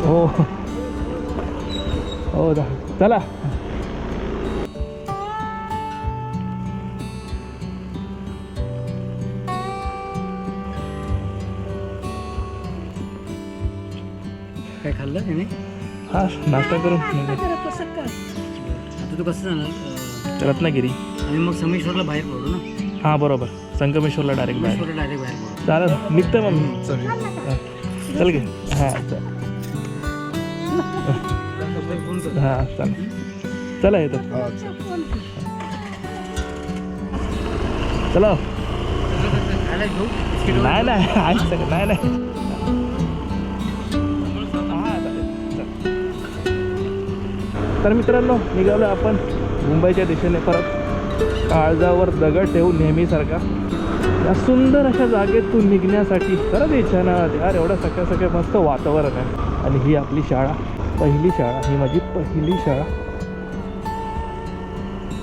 हो हो चला. काय खाल्लं त्याने? हा नाश्ता करून आता तू कसं जाणार? रत्नागिरी आणि मग समेश्वरला बाहेर पडू ना. हां बरोबर, संगमेश्वरला डायरेक्ट बाहेर. समेश्वरला डायरेक्ट बाहेर पडू. चालेल निघतं मग. चल घे. हां चल. फोन कर. हां चालेल. चला येतो. चला. खायला घेऊ. नाही नाही आहे सगळं. नाही नाही हां चालेल. तर मित्रांनो निघालो आपण मुंबईच्या दिशेने परत. काळजावर दगड ठेवून नेहमीसारखा या सुंदर अशा जागेतून निघण्यासाठी. खरंच इच्छा ना यार, एवढं सकाळ सकाळ मस्त वातावरण आहे. आणि ही आपली शाळा, पहिली शाळा, ही माझी पहिली शाळा,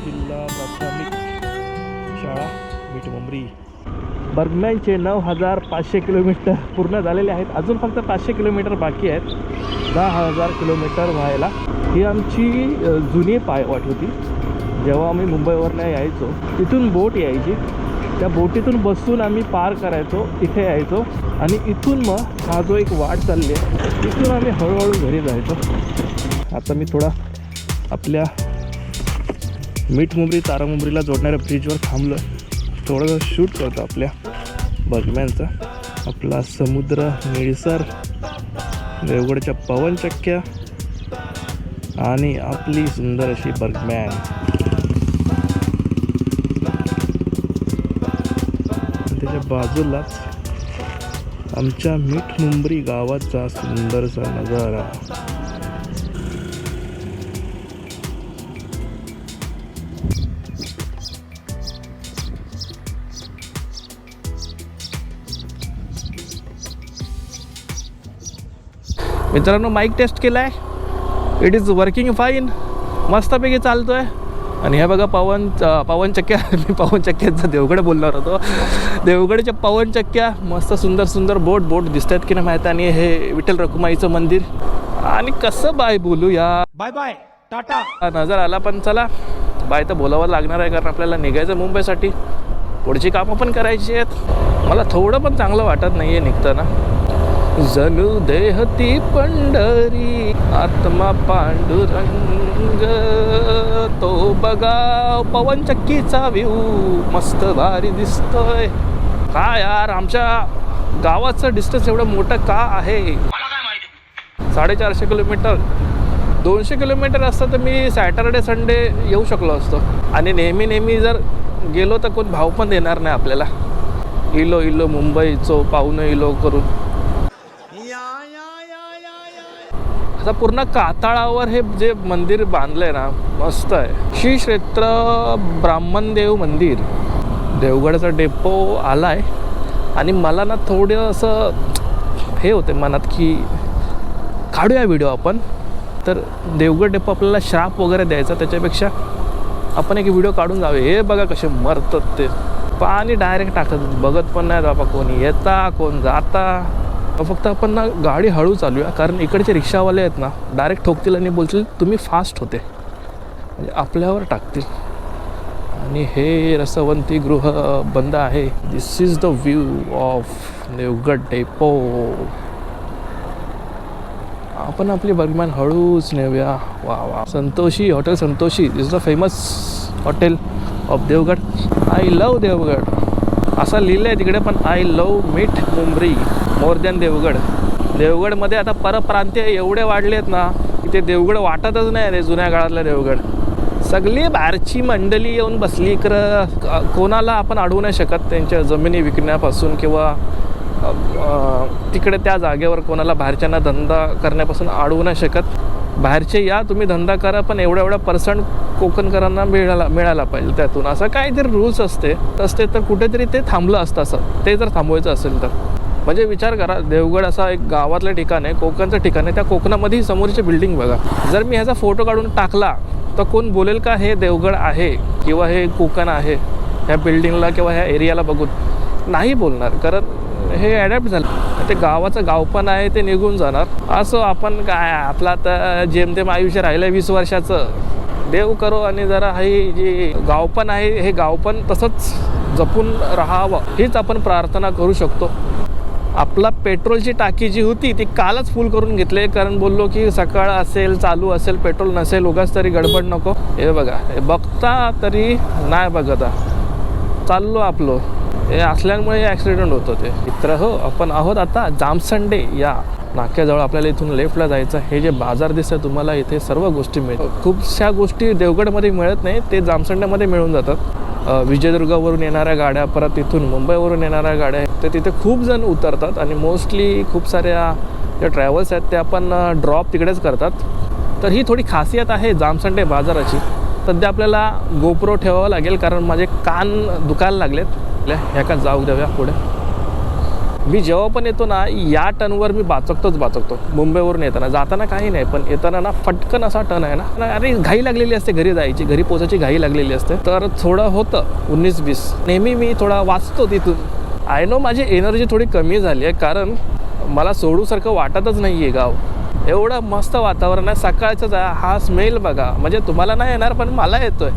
जिल्हा प्राथमिक शाळा मिठमुंबरी. बर्गमॅनचे 9500 किलोमीटर पूर्ण झालेले आहेत. अजून फक्त 500 किलोमीटर बाकी आहेत 10,000 किलोमीटर व्हायला. ही आमची जुनी पायवाट होती. जेव्हा आम्ही मुंबईवरनं यायचो तिथून बोट यायची, त्या बोटीतून बसून आम्ही पार करायचो, इथे यायचो. आणि इथून मग हा जो एक वाट चालली आहे तिथून आम्ही हळूहळू घरी जायचो. आता मी थोडा आपल्या मिठमुंबरी तारामुंबरीला जोडणाऱ्या ब्रिजवर थांबलो. थोडं शूट करतो आपल्या बर्गमॅनचा. आपला समुद्र, निळसर, देवगडच्या पवनचक्क्या आणि आपली सुंदर अशी बर्गमॅन. त्याच्या बाजूलाच आमच्या मिठमुंबरी गावाचा सुंदरसा नजारा. मित्रांनो माईक टेस्ट केला आहे. It is working fine. मस्तपैकी चालतो आहे. आणि हे बघा पवनचक्क्या. मी पवनचक्क्यांचा देवगड बोलणार होतो. देवगडच्या पवनचक्क्या मस्त सुंदर सुंदर बोट दिसत आहेत की नाही माहीत. आणि हे विठ्ठल रखुमाईचं मंदिर. आणि कसं बाय बोलू या. Bye bye tata. नजर आला पण चला बाय तर बोलावं लागणार आहे, कारण आपल्याला निघायचं मुंबईसाठी. पुढची कामं पण करायची आहेत. मला थोडं पण चांगलं वाटत नाही आहे निघताना. जणू देहती पंढरी आत्मा पांडुरंग, तो बघा पवनचक्कीचा व्ह्यू मस्त भारी दिसतोय. का यार आमच्या गावाचं डिस्टन्स एवढं मोठं का आहे? 450 किलोमीटर. 200 किलोमीटर असतं तर मी सॅटर्डे संडे येऊ शकलो असतो. आणि नेहमी जर गेलो तर कोण भाव पण देणार नाही आपल्याला. इलो मुंबईचो पाहुणं इलो करून. आता पूर्ण कातळावर हे जे मंदिर बांधलंय ना मस्त आहे. श्री क्षेत्र ब्राह्मणदेव मंदिर. देवगडचा डेपो आला आहे. आणि मला ना थोडं असं हे होते मनात की काढूया व्हिडिओ आपण. तर देवगड डेपो आपल्याला श्राप वगैरे द्यायचा, त्याच्यापेक्षा आपण एक व्हिडिओ काढून जावे. हे बघा कसे मरतात ते. पाणी डायरेक्ट टाकतात, बघत पण नाही बाबा कोण येता कोण जाता. फक्त आपण ना गाडी हळू चालूया, कारण इकडचे रिक्षावाले आहेत ना डायरेक्ट ठोकतील आणि बोलतील तुम्ही फास्ट होते, म्हणजे आपल्यावर टाकतील. आणि हे रसवंती गृह बंद आहे. This is the view of Devgad depot. आपण आपली बर्गमॅन हळूच नेऊया. वा Santoshi hotel. Santoshi this the famous hotel of Devgad. I love Devgad असं लिहिलं आहे तिकडे, पण I love Mithmumbari more than Devgad. देवगडमध्ये आता परप्रांतीय एवढे वाढले आहेत ना की ते देवगड वाटतच नाही रे जुन्या काळातलं देवगड. सगळी बाहेरची मंडळी येऊन बसली इकडं. कोणाला आपण अडवू नाही शकत त्यांच्या जमिनी विकण्यापासून, किंवा तिकडे त्या जागेवर कोणाला बाहेरच्यांना धंदा करण्यापासून अडवू नाही शकत. बाहेरचे या तुम्ही धंदा करा, पण एवढा पर्सेंट कोकणकरांना मिळाला पाहिजे त्यातून. असं काहीतरी रूल्स असते तर कुठेतरी ते थांबलं असतं. असं ते जर थांबवायचं असेल तर. म्हणजे विचार करा, देवगड असा एक गावातलं ठिकाण आहे, कोकणचं ठिकाण आहे. त्या कोकणामध्ये समोरची बिल्डिंग बघा. जर मी ह्याचा फोटो काढून टाकला तर कोण बोलेल का हे देवगड आहे किंवा हे कोकण आहे ह्या बिल्डिंगला किंवा ह्या एरियाला बघून? नाही बोलणार, कारण हे ॲडॅप्ट झालं. ते गावाचं गावपण आहे ते निघून जाणार. असं आपण काय आपलं आता जेमतेम आयुष्य राहिलं 20 वर्षाचं. देव करो आणि जरा हे जे गावपण आहे हे गावपण तसंच जपून राहावं हीच आपण प्रार्थना करू शकतो. आपला पेट्रोलची टाकी जी होती ती कालच फुल करून घेतले, कारण बोललो की सकाळ असेल चालू असेल पेट्रोल नसेल उगाच तरी गडबड नको. हे बघा हे बघता तरी नाही बघता चाललो आपलं. हे असल्यामुळे ॲक्सिडेंट होतं. ते मित्र हो आपण आहोत आता जामसंडे या नाक्याजवळ. आपल्याला इथून लेफ्टला जायचं. हे जे बाजार दिसतं तुम्हाला इथे सर्व गोष्टी मिळतात. खूपशा गोष्टी देवगडमध्ये मिळत नाही ते जामसंडेमध्ये मिळून जातात. विजयदुर्गावरून येणाऱ्या गाड्या परत इथून मुंबईवरून येणाऱ्या गाड्या तर तिथे खूप जण उतरतात आणि मोस्टली खूप साऱ्या ज्या ट्रॅव्हल्स आहेत त्या पण ड्रॉप तिकडेच करतात. तर ही थोडी खासियत आहे जामसंडे बाजाराची. सध्या आपल्याला गोप्रो ठेवावं लागेल कारण माझे कान दुखायला लागलेत. ह्या का जाऊ द्याव्या पुढे. मी जेव्हा पण येतो ना या टर्नवर मी बाचकतो मुंबईवरून येताना. जाताना काही नाही पण येताना ना फटकन असा टर्न आहे ना, अरे घाई लागलेली असते घरी जायची, घरी पोचायची घाई लागलेली असते. तर थोडं होतं 19-20 नेहमी मी थोडा वाचतो तिथून. आय नो माझी एनर्जी थोडी कमी झाली आहे कारण मला सोडूसारखं वाटतच नाही आहे गाव. एवढं मस्त वातावरण आहे सकाळचंच आहे. हा स्मेल बघा, म्हणजे तुम्हाला नाही येणार पण मला येतोय.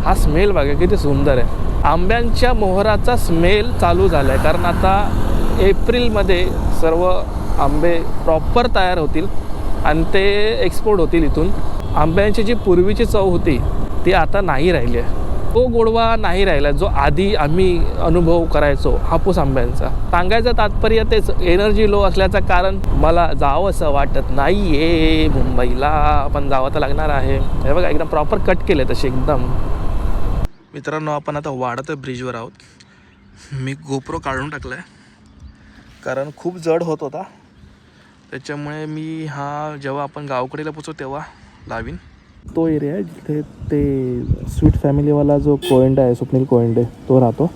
हा स्मेल बघा किती सुंदर आहे. आंब्यांच्या मोहराचा स्मेल चालू झाला आहे कारण आता एप्रिलमध्ये सर्व आंबे प्रॉपर तयार होतील आणि ते एक्सपोर्ट होतील इथून. आंब्यांची जी पूर्वीची चव होती ती आता नाही राहिली आहे. तो गोडवा नाही राहिला जो आधी आम्ही अनुभव करायचो हापूस आंब्यांचा. सांगायचं तात्पर्य तेच, एनर्जी लो असल्याचं कारण मला जावं असं वाटत नाही आहे मुंबईला, पण जावं तर लागणार आहे. हे बघा एकदम प्रॉपर कट केले तसे एकदम. मित्रांनो आपण आता वाढत ब्रिजवर आहोत. मी गोप्रो काढून टाकला आहे कारण खूप जड होत होता. त्याच्यामुळे मी हा जेव्हा आपण गावकडेला पोचू तेव्हा लावीन. तो एरिया आहे जिथे ते स्वीट फॅमिलीवाला जो कोयंडा आहे स्वप्नील कोयंडे तो राहतो.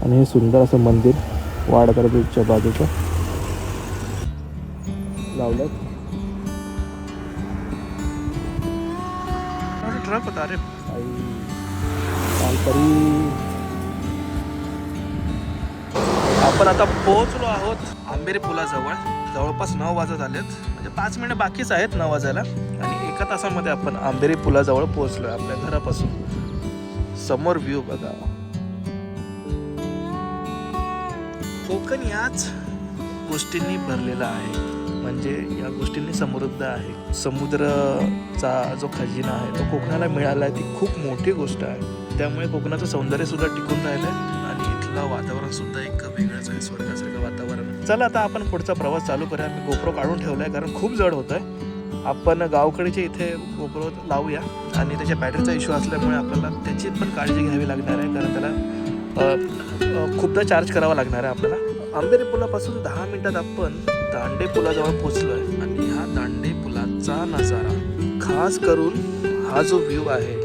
आणि हे सुंदर असं मंदिर वाडकर ब्रिजच्या बाजूचं लावलं. ट्रक होता अरे आपण आता पोहोचलो आहोत आंबेरी पुलाजवळ. जवळपास 9 वाजत आलेत, म्हणजे 5 मिनिटं बाकीच आहेत 9 वाजायला. आणि 1 तासामध्ये आपण आंबेरी पुलाजवळ पोहोचलो आहे आपल्या घरापासून. समोर व्ह्यू बघा. कोकण याच गोष्टींनी भरलेला आहे, म्हणजे या गोष्टींनी समृद्ध आहे. समुद्राचा जो खजिना आहे तो कोकणाला मिळाला आहे, ती खूप मोठी गोष्ट आहे. त्यामुळे कोकणाचं सौंदर्य सुद्धा टिकून राहिलं आहे आणि इथलं वातावरण सुद्धा एक वेगळंच आहे, स्वर्गासारखं वातावरण. चला आता आपण पुढचा प्रवास चालू करूया. मी गोप्रो काढून ठेवला आहे कारण खूप जड होत आहे. आपण गावकडेच्या इथे गोप्रो लावूया आणि त्याच्या बॅटरीचा इश्यू असल्यामुळे आपल्याला त्याची पण काळजी घ्यावी लागणार आहे कारण त्याला खूपदा चार्ज करावा लागणार आहे आपल्याला. आंबेरी पुलापासून 10 मिनिटात आपण दांडे पुलाजवळ पोहोचलो आहे आणि हा दांडे पुलाचा नजारा, खास करून हा जो व्ह्यू आहे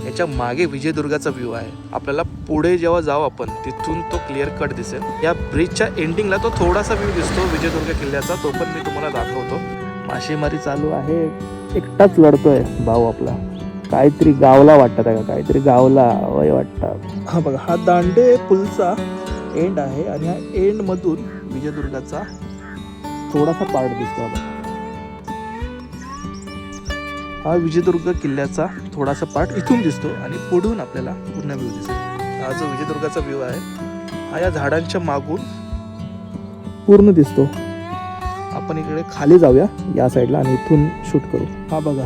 याच्या मागे विजयदुर्गाचा व्ह्यू आहे. आपल्याला पुढे जेव्हा जाऊ आपण तिथून तो क्लिअर कट दिसेल. या ब्रिजच्या एंडिंगला तो थोडासा व्ह्यू दिसतो विजयदुर्ग किल्ल्याचा, तो पण मी तुम्हाला दाखवतो. मासेमारी चालू आहे. एकटाच लढतोय भाऊ आपला. काहीतरी गावला वाटतं का, काहीतरी गावला वय वाटतं. हा बघा हा दांडे पुलचा एंड आहे आणि ह्या एंड मधून विजयदुर्गाचा थोडासा पार्ट दिसतो. हा विजयदुर्ग किल्ल्याचा थोडासा पार्ट इथून दिसतो आणि पुढून आपल्याला पूर्ण व्ह्यू दिसतो. हा जो विजयदुर्गाचा व्ह्यू आहे हा या झाडांच्या मागून पूर्ण दिसतो. आपण इकडे खाली जाऊया या साईडला आणि इथून शूट करू. हा बघा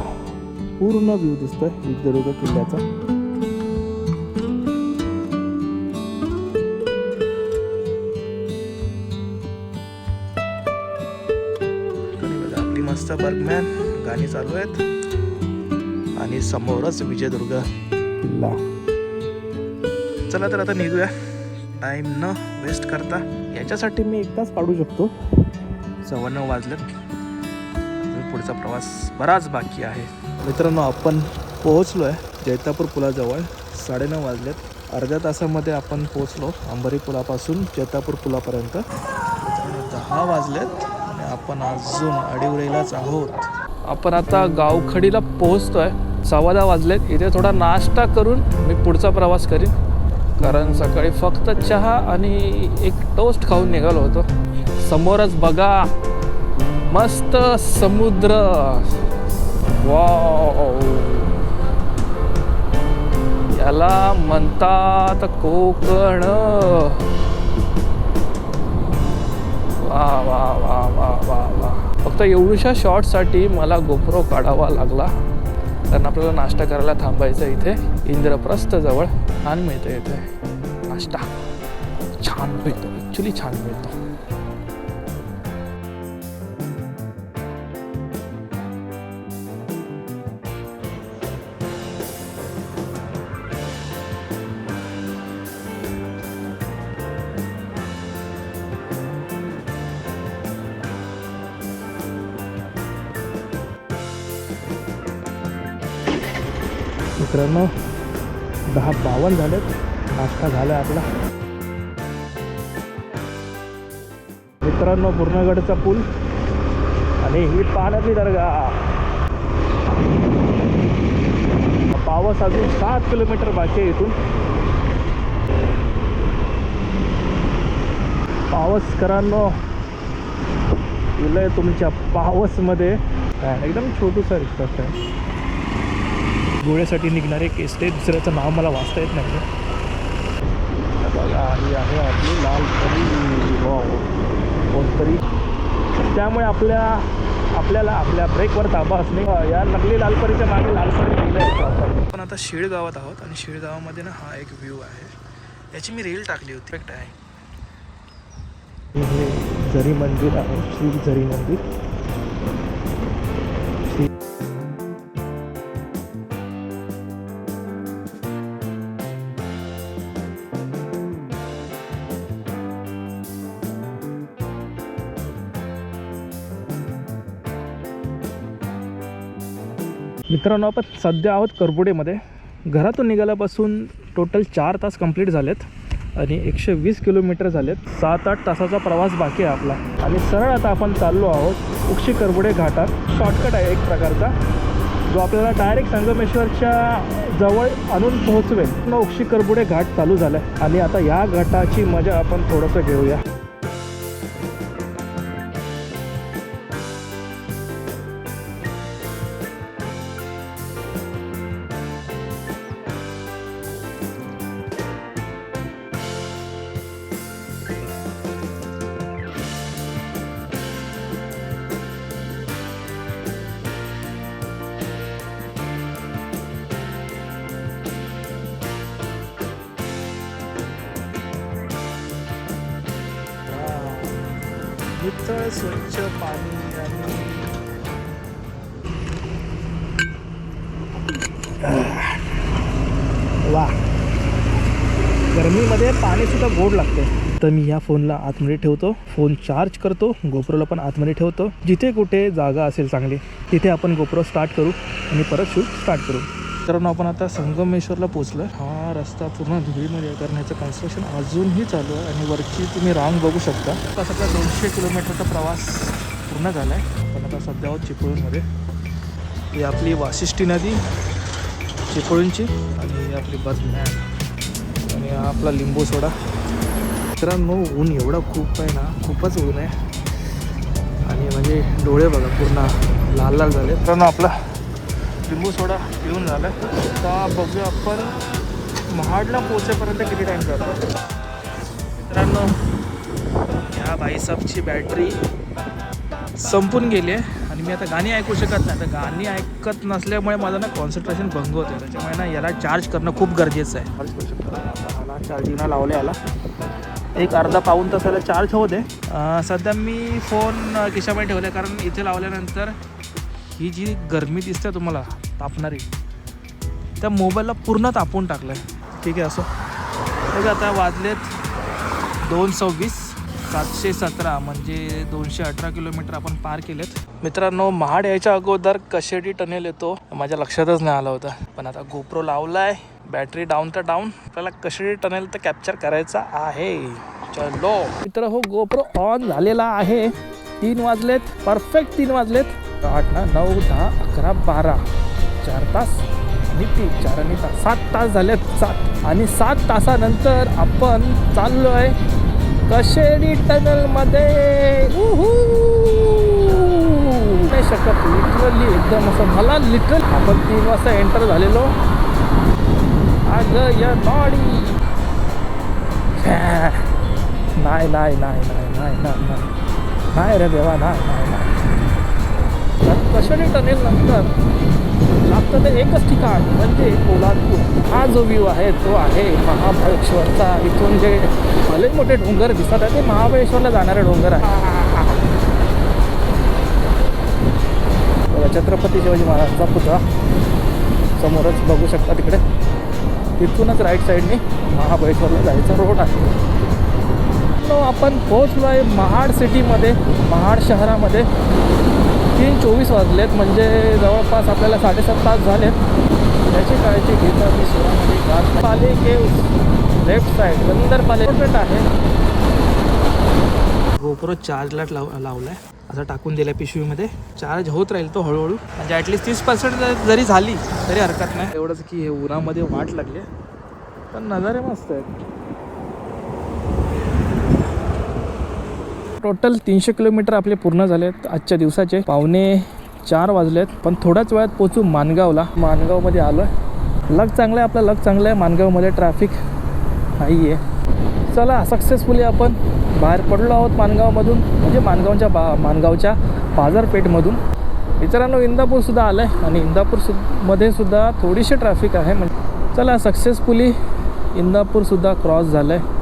पूर्ण व्ह्यू दिसतोय विजयदुर्ग किल्ल्याचा. आपली मस्त बर्गमॅन गाणी चालू आहेत आणि समोरच विजयदुर्ग किल्ला. चला तर आता निघूया टाइम न वेस्ट करता. याच्यासाठी मी एकदाच काढू शकतो. 9:15 वाजलेत. पुढचा प्रवास बराच बाकी आहे. मित्रांनो आपण पोहोचलो आहे जैतापूर पुलाजवळ. 9:30 वाजलेत. अर्ध्या तासामध्ये आपण पोहोचलो आंबेरी पुलापासून जैतापूर पुलापर्यंत. 10 वाजलेत आणि आपण अजून अडीवरेलाच आहोत. आपण आता गावखडीला पोहोचतोय. 10:15 वाजलेत. इथे थोडा नाश्ता करून मी पुढचा प्रवास करीन. कारण सकाळी फक्त चहा आणि एक टोस्ट खाऊन निघालो होतो. समोरच बघा मस्त समुद्र. वाव, याला म्हणतात कोकण. वा वा वा वा वा वा. फक्त एवढ्याशा शॉटसाठी मला गोप्रो काढावा लागला, कारण आपल्याला नाश्ता करायला थांबायचं इथे इंद्रप्रस्थ जवळ. छान मिळतं इथे नाश्ता, छान मिळतो, ॲक्च्युली छान मिळतो. मित्रांनो 10:52 झालेत. नाश्ता झाला आपला. मित्रांनो पूर्णगडचा पूल आणि ही पाण्याची दर्गा. पावस अजून 7 किलोमीटर बाकी आहे इथून. पावसकरांनो इलंय तुमच्या पावसमध्ये. एकदम छोटूसा रिक्षा आहे. गोळ्यासाठी निघणारे केसटे, दुसऱ्याचं नाव मला वाचता येत नाही. बघा ही आहे आपली लाल परी. कोणतरी, त्यामुळे आपल्याला आपल्या ब्रेकवर ताबा असणे. या नकली लालपरीच्या मागे लालपरी लिहिलं आहे. आपण आता शिळगावात आहोत आणि शिळगावामध्ये ना हा एक व्ह्यू आहे. याची मी रील टाकली होती. perfect आहे. हे झरी मंदिर आहे, श्री झरी मंदिर. मित्रांनो आपण सध्या आहोत करबुडेमध्ये. घरातून निघाल्यापासून टोटल 4 तास कंप्लीट झालेत आणि 120 किलोमीटर झालेत. 7-8 तासाचा प्रवास बाकी आहे आपला. आणि सरळ आता आपण चाललो आहोत उक्षी करबुडे घाटात. शॉर्टकट आहे एक प्रकारचा, जो आपल्याला डायरेक्ट संगमेश्वरच्या जवळ आणून पोहोचवेल. उक्षी करबुडे घाट चालू झाला आहे आणि आता या घाटाची मजा आपण थोडंसं घेऊया. इथं स्वच्छ पाणी आणि वा, गरमीमध्ये पाणीसुद्धा गोड लागते. तर मी ह्या फोनला आतमध्ये ठेवतो, फोन चार्ज करतो, गोप्रोला पण आतमध्ये ठेवतो. जिथे कुठे जागा असेल चांगली तिथे आपण गोप्रो स्टार्ट करू आणि परत शूट स्टार्ट करू. तर आपण आता संगमेश्वरला पोचलो. हा रस्ता पूर्ण धुळीमध्ये करण्याचं कन्स्ट्रक्शन अजूनही चालू आहे आणि वरची तुम्ही रांग बघू शकता. आता सगळा 200 किलोमीटरचा प्रवास पूर्ण झाला आहे. पण आता सध्या आहोत चिपळूणमध्ये. ही आपली वाशिष्ठी नदी चिपळूणची आणि ही आपली बस मॅन आणि हा आपला लिंबू सोडा. मित्रांनो ऊन एवढं खूप आहे ना, खूपच ऊन आहे. आणि म्हणजे डोळे बघा पूर्ण लाल लाल झाले. मित्रांनो आपला लिंबू सोडा पिऊन झाला. आता बघूया आपण महाडला पोहोचेपर्यंत किती टाईम जातो. मित्रांनो ह्या भाईसाबची बॅटरी संपून गेली आहे आणि मी आता गाणी ऐकू शकत नाही. तर गाणी ऐकत नसल्यामुळे माझं ना कॉन्सन्ट्रेशन भंग होतं. त्याच्यामुळे ना याला चार्ज करणं खूप गरजेचं आहे. चार्ज करू शकतो. आता मला चार्जिंगला लावले याला एक अर्धा पाऊण तासाला चार्ज होऊ दे. सध्या मी फोन खिशामध्ये ठेवला कारण इथे लावल्यानंतर ही जी गरमी दिसते तुम्हाला तापणारी, त्या मोबाईलला पूर्ण तापून टाकलं आहे. ठीक आहे असं. बघा आता वाजलेत 2:26, 717 म्हणजे 218 किलोमीटर आपण पार केलेत. मित्रांनो महाड यायच्या अगोदर कशेडी टनेल येतो माझ्या लक्षातच नाही आलं होतं. पण आता गोप्रो लावला आहे, बॅटरी डाऊन तर डाऊन, आपल्याला कशेडी टनेल तर कॅप्चर करायचा आहे. चलो मित्र हो, गोप्रो ऑन झालेला आहे. 3 वाजलेत, परफेक्ट 3 वाजलेत. 8, 9, 10, 11, 12 4 तास आणि 3 4 आणि 7 तास झालेत 7 आणि 7 तासानंतर आपण चाललो आहे कशेडी टनलमध्ये. नाही शकत लिटरली एकदम असं मला लिटरल. आपण 3 वाजता एंटर झालेलो. अगं या बॉडी नाही नाही नाही नाही नाही नाही नाही नाही रे देवा नाही नाही नाही. कशेडी टनेल नंतर लागतं ते एकच ठिकाण म्हणजे पोलादपूर. हा जो व्ह्यू आहे तो आहे महाबळेश्वरचा. इथून जे भले मोठे डोंगर दिसत आहे ते महाबळेश्वरला जाणारे डोंगर आहे. छत्रपती शिवाजी महाराजांचा पुतळा समोरच बघू शकता. तिकडे तिथूनच राईट साईडने महाबळेश्वरला जायचा रोड आहे. आपण पोहोचलो आहे महाड सिटीमध्ये, महाड शहरामध्ये. 3:24 वाजलेत म्हणजे जवळपास आपल्याला 7.5 तास झालेत. त्याची काळजी घेता मी सुरामध्ये पालिके लेफ्ट साईड बंदरपाले आहे. गोप्रो चार्जला लावला आहे असं टाकून दिलं आहे पिशवीमध्ये. चार्ज होत राहील तो हळूहळू म्हणजे ॲटलिस्ट 30% जरी झाली तरी हरकत नाही. एवढंच की हे उन्हामध्ये वाट लागली पण नजारे मस्त आहेत. टोटल 300 किलोमीटर आपले पूर्ण झालेत आजच्या दिवसाचे. 3:45 वाजलेत पण थोड्याच वेळात पोचू माणगावला. माणगावमध्ये आलो आहे. लक चांगलं आहे आपलं, लक चांगलं आहे. माणगावमध्ये ट्रॅफिक नाही आहे. चला सक्सेसफुली आपण बाहेर पडलो आहोत माणगावमधून म्हणजे माणगावच्या बाजारपेठमधून. मित्रांनो इंदापूरसुद्धा आलं आहे आणि इंदापूरमध्ये सुद्धा थोडीशी ट्रॅफिक आहे. म्हणजे चला सक्सेसफुली इंदापूरसुद्धा क्रॉस झालं आहे.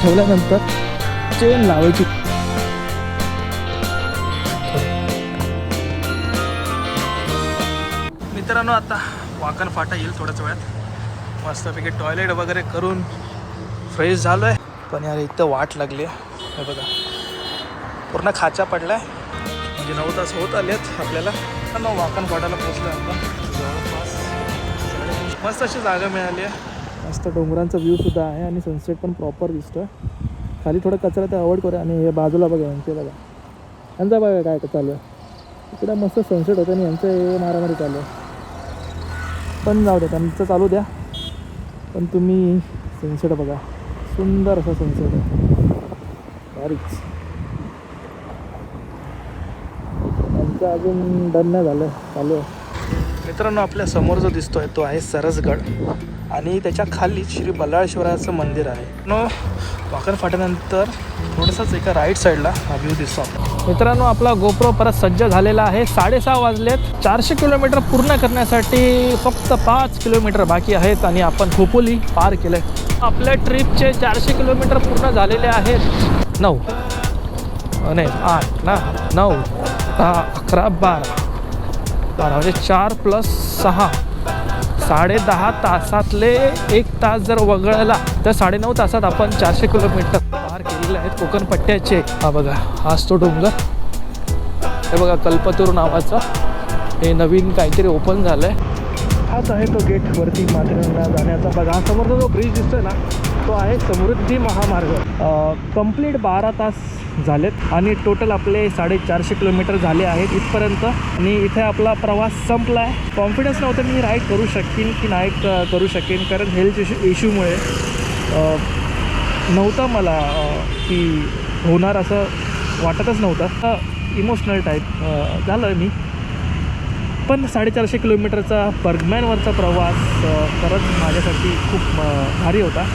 ठेवल्यानंतर चेन लावायची. मित्रांनो आता वाकण फाटा येईल थोड्याच वेळात. मस्तपैकी टॉयलेट वगैरे करून फ्रेश झालो आहे. पण यार इथं वाट लागली आहे. हे बघा पूर्ण खाचा पडला आहे म्हणजे 9 तास होत आलेत आपल्याला. पण वाकण फाटाला पोचलो आपण जवळपास. मस्त अशी जागा मिळाली आहे. मस्त डोंगरांचा व्ह्यूसुद्धा आहे आणि सनसेट पण प्रॉपर दिसतो आहे. खाली थोडं कचरा ते अवॉइड करूया. आणि हे बाजूला बघा यांचे बघा यांचा बघा काय चालू आहे. इकडे मस्त सनसेट होतं आणि यांचं हे मारामारी चालू आहे. पण जाऊ द्या त्यांचं चालू द्या. पण तुम्ही सनसेट बघा सुंदर असा सनसेट आहे भारीच. त्यांचं अजून डन नाही झालं चालू आहे. मित्रांनो आपल्या समोर जो दिसतो आहे तो आहे सरसगड आणि त्याच्या खाली श्री बल्लाळेश्वराचं मंदिर आहे. वाकण फाट्यानंतर थोडंसंच एका राईट साईडला हा व्ह्यू दिसतो. मित्रांनो आपला गोप्रो परत सज्ज झालेला आहे. 6:30 वाजलेत. 400 किलोमीटर पूर्ण करण्यासाठी फक्त 5 किलोमीटर बाकी आहेत आणि आपण खोपोली पार केलं आहे. आपल्या ट्रिपचे 400 किलोमीटर पूर्ण झालेले आहेत. 9 नाही 8 ना 9 10 11 12 म्हणजे 4 + 6 10.5 तासातले 1 तास जर वगळला तर 9.5 तासात आपण 400 किलोमीटर पार केलेले आहेत कोकण पट्ट्याचे. हा बघा हाच तो डोंगर. हे बघा कल्पतरू नावाचा हे नवीन काहीतरी ओपन झालं आहे. हाच आहे तो गेट वरती माथेरानला जाण्याचा. बघा हा समोरचा जो ब्रिज दिसतोय ना तो आहे समृद्धी महामार्ग. कंप्लीट 12 तास झालेत आणि टोटल आपले 450 किलोमीटर झाले आहेत इथपर्यंत. आणि इथे आपला प्रवास संपला आहे. कॉन्फिडन्स नव्हतं मी राईड करू शकेन की नाही करू शकेन कारण हेल्थ इश्यूमुळे नव्हतं मला की होणार असं वाटतच नव्हतं. इमोशनल टाईप झालं मी. पण 450 किलोमीटरचा बर्गमॅनवरचा प्रवास खरंच माझ्यासाठी खूप भारी होता.